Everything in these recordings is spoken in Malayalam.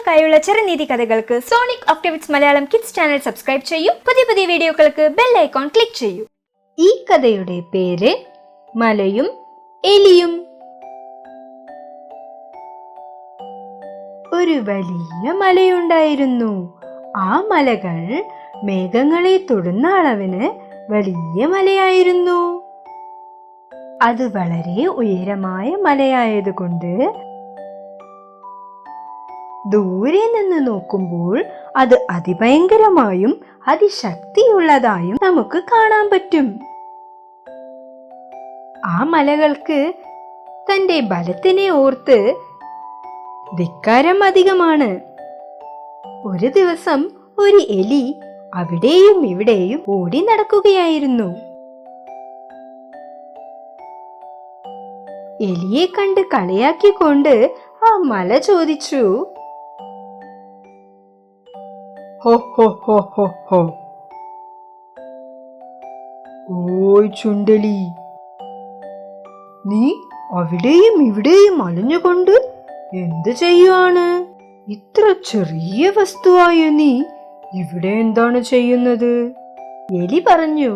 കുട്ടികൾക്കായുള്ള ചെറുനീതി കഥകൾക്ക് സോണിക് ഒക്ടേവിറ്റ്സ് മലയാളം കിഡ്സ് ചാനൽ സബ്സ്ക്രൈബ് ചെയ്യൂ. പുതിയ വീഡിയോകൾക്ക് ബെൽ ഐക്കോൺ ക്ലിക്ക് ചെയ്യൂ. ഈ കഥയുടെ പേര് മലയും എലിയും. ഒരു വലിയ മലയുണ്ടായിരുന്നു. ആ മലകൾ മേഘങ്ങളെ തൊടുന്ന അളവിന് വലിയ മലയായിരുന്നു. അത് വളരെ ഉയരമായ മലയായതുകൊണ്ട് ദൂരെ നിന്ന് നോക്കുമ്പോൾ അത് അതിഭയങ്കരമായും അതിശക്തിയുള്ളതായും നമുക്ക് കാണാൻ പറ്റും. ആ മലകൾക്ക് തന്റെ ബലത്തിനെ ഓർത്ത് ധിക്കാരം അധികമാണ്. ഒരു ദിവസം ഒരു എലി അവിടെയും ഇവിടെയും ഓടി നടക്കുകയായിരുന്നു. എലിയെ കണ്ട് കളിയാക്കിക്കൊണ്ട് ആ മല ചോദിച്ചു, ഹോ ഹോ ഹോ ഹോ ഹോ, ഓയ് ചുണ്ടലി, നീ അവിടെയും ഇവിടെയും അലഞ്ഞുകൊണ്ട് എന്ത് ചെയ്യുവാണ്? ഇത്ര ചെറിയ വസ്തുവായ നീ ഇവിടെ എന്താണ് ചെയ്യുന്നത്? എലി പറഞ്ഞു,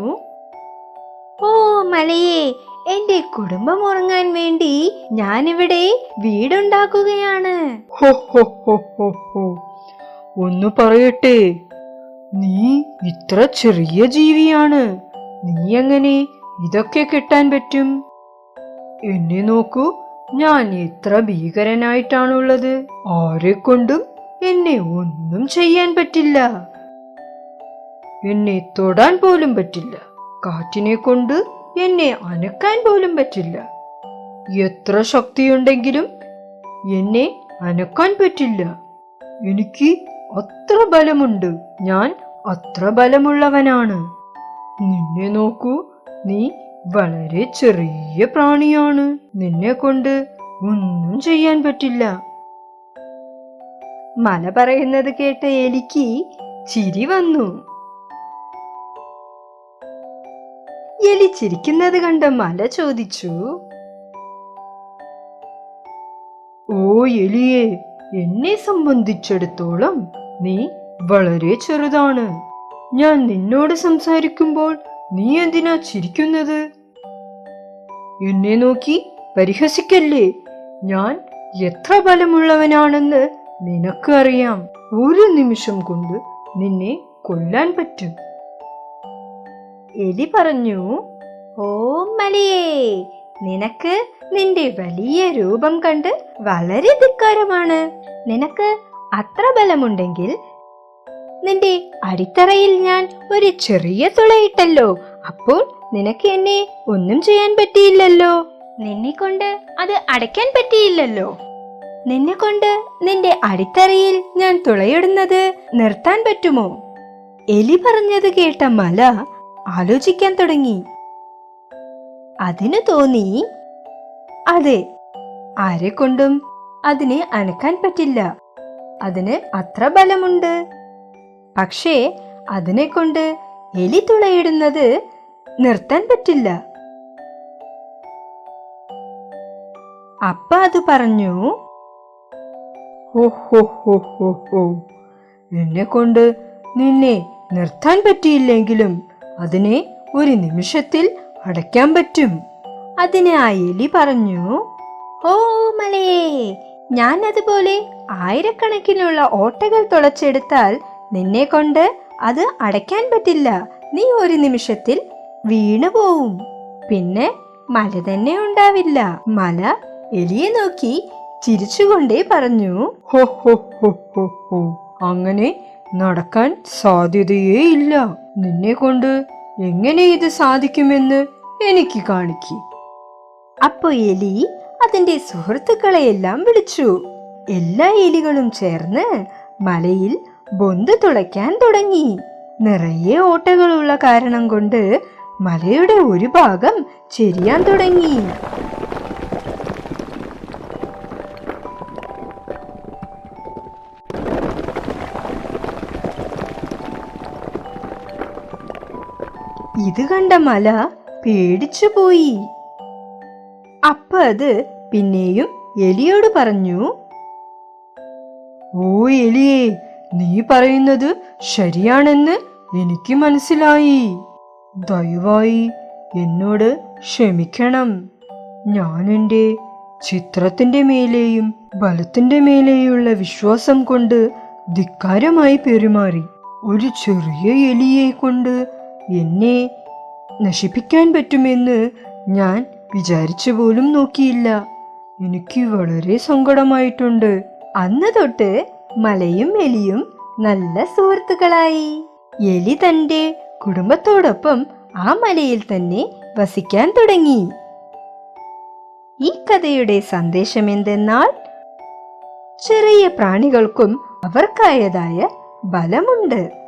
ഓ മലയെ, എന്റെ കുടുംബം ഉറങ്ങാൻ വേണ്ടി ഞാനിവിടെ വീടുണ്ടാക്കുകയാണ്. ഹോ ഹോ ഹോ ഹോ ഹോ, ഒന്ന് പറയട്ടെ, നീ ഇത്ര ചെറിയ ജീവിയാണ്, നീ എങ്ങനെ ഇതൊക്കെ കെട്ടാൻ പറ്റും? എന്നെ നോക്കൂ, ഞാൻ എത്ര ഭീകരനായിട്ടാണുള്ളത്. ആരെക്കൊണ്ടും എന്നെ ഒന്നും ചെയ്യാൻ പറ്റില്ല. എന്നെ തൊടാൻ പോലും പറ്റില്ല. കാറ്റിനെ കൊണ്ട് എന്നെ അനക്കാൻ പോലും പറ്റില്ല. എത്ര ശക്തിയുണ്ടെങ്കിലും എന്നെ അനക്കാൻ പറ്റില്ല. എനിക്ക് അത്ര ബലമുണ്ട്. ഞാൻ അത്ര ബലമുള്ളവനാണ്. നിന്നെ നോക്കൂ, നീ വളരെ ചെറിയ പ്രാണിയാണ്. നിന്നെ കൊണ്ട് ഒന്നും ചെയ്യാൻ പറ്റില്ല. മല പറയുന്നത് കേട്ട എലിക്ക് ചിരി വന്നു. എലി ചിരിക്കുന്നത് കണ്ട മല ചോദിച്ചു, ഓ എലിയെ, എന്നെ സംബന്ധിച്ചിടത്തോളം നീ വളരെ ചെറുതാണ്. ഞാൻ നിന്നോട് സംസാരിക്കുമ്പോൾ നീ എന്തിനാ ചിരിക്കുന്നത്? എന്നെ നോക്കി പരിഹസിക്കല്ലേ. ഞാൻ എത്ര ബലമുള്ളവനാണെന്ന് നിനക്ക് അറിയാം. ഒരു നിമിഷം കൊണ്ട് നിന്നെ കൊല്ലാൻ പറ്റും. എലി പറഞ്ഞു, ഓ മലയേ, നിനക്ക് നിന്റെ വലിയ രൂപം കണ്ട് വളരെ ധിക്കാരമാണ്. നിനക്ക് അത്ര ബലമുണ്ടെങ്കിൽ നിന്റെ അടിത്തറയിൽ ഞാൻ ഒരു ചെറിയ തുളയിട്ടല്ലോ. അപ്പോൾ നിനക്ക് എന്നെ ഒന്നും ചെയ്യാൻ പറ്റിയില്ലല്ലോ. നിന്നെ കൊണ്ട് അത് അടയ്ക്കാൻ പറ്റിയില്ലല്ലോ. നിന്നെ കൊണ്ട് നിന്റെ അടിത്തറയിൽ ഞാൻ തുളയിടുന്നത് നിർത്താൻ പറ്റുമോ? എലി പറഞ്ഞത് കേട്ട മല ആലോചിക്കാൻ തുടങ്ങി. അതിന് തോന്നി, അതെ, ആരെക്കൊണ്ടും അതിനെ അനക്കാൻ പറ്റില്ല. അതിന് അത്ര ബലമുണ്ട്. പക്ഷേ അതിനെ കൊണ്ട് എലി തുളയിടുന്നത് നിർത്താൻ പറ്റില്ല. അപ്പ അത് പറഞ്ഞു, ഹോ ഹോ ഹോ ഹോ ഹോ, എന്നെ കൊണ്ട് നിന്നെ നിർത്താൻ പറ്റിയില്ലെങ്കിലും അതിനെ ഒരു നിമിഷത്തിൽ അടയ്ക്കാൻ പറ്റും. അതിന് ആ എലി പറഞ്ഞു, ഓ മലയേ, ഞാൻ അതുപോലെ ആയിരക്കണക്കിനുള്ള ഓട്ടകൾ തുളച്ചെടുത്താൽ നിന്നെ കൊണ്ട് അത് അടയ്ക്കാൻ പറ്റില്ല. നീ ഒരു നിമിഷത്തിൽ വീണു പോവും. പിന്നെ മല തന്നെ ഉണ്ടാവില്ല. മല എലിയെ നോക്കി ചിരിച്ചുകൊണ്ടേ പറഞ്ഞു, ഹോ ഹോ ഹോ ഹോ ഹോ, അങ്ങനെ നടക്കാൻ സാധ്യതയേ ഇല്ല. നിന്നെ കൊണ്ട് എങ്ങനെ ഇത് സാധിക്കുമെന്ന് എനിക്ക് കാണിക്ക്. അപ്പൊ എലി അതിന്റെ സുഹൃത്തുക്കളെയെല്ലാം വിളിച്ചു. എല്ലാ എലികളും ചേർന്ന് മലയിൽ ബൊന്ത് തുളയ്ക്കാൻ തുടങ്ങി. നിറയെ ഓട്ടകളുള്ള കാരണം കൊണ്ട് മലയുടെ ഒരു ഭാഗം ചെരിയാൻ തുടങ്ങി. ഇത് കണ്ട മല പേടിച്ചു പോയി. അപ്പ അത് പിന്നെയും എലിയോട് പറഞ്ഞു, ഓ എലിയേ, നീ പറയുന്നത് ശരിയാണെന്ന് എനിക്ക് മനസ്സിലായി. ദയവായി എന്നോട് ക്ഷമിക്കണം. ഞാൻ എൻ്റെ ചിത്രത്തിന്റെ മേലെയും ബലത്തിന്റെ മേലെയുള്ള വിശ്വാസം കൊണ്ട് ധിക്കാരമായി പെരുമാറി. ഒരു ചെറിയ എലിയെ കൊണ്ട് എന്നെ നശിപ്പിക്കാൻ പറ്റുമെന്ന് ഞാൻ വിചാരിച്ചു പോലും നോക്കിയില്ല. എനിക്ക് വളരെ സങ്കടമായിട്ടുണ്ട്. അന്ന് തൊട്ട് മലയും എലിയും നല്ല സുഹൃത്തുക്കളായി. എലി തന്റെ കുടുംബത്തോടൊപ്പം ആ മലയിൽ തന്നെ വസിക്കാൻ തുടങ്ങി. ഈ കഥയുടെ സന്ദേശം എന്തെന്നാൽ, ചെറിയ പ്രാണികൾക്കും അവർക്കായതായ ബലമുണ്ട്.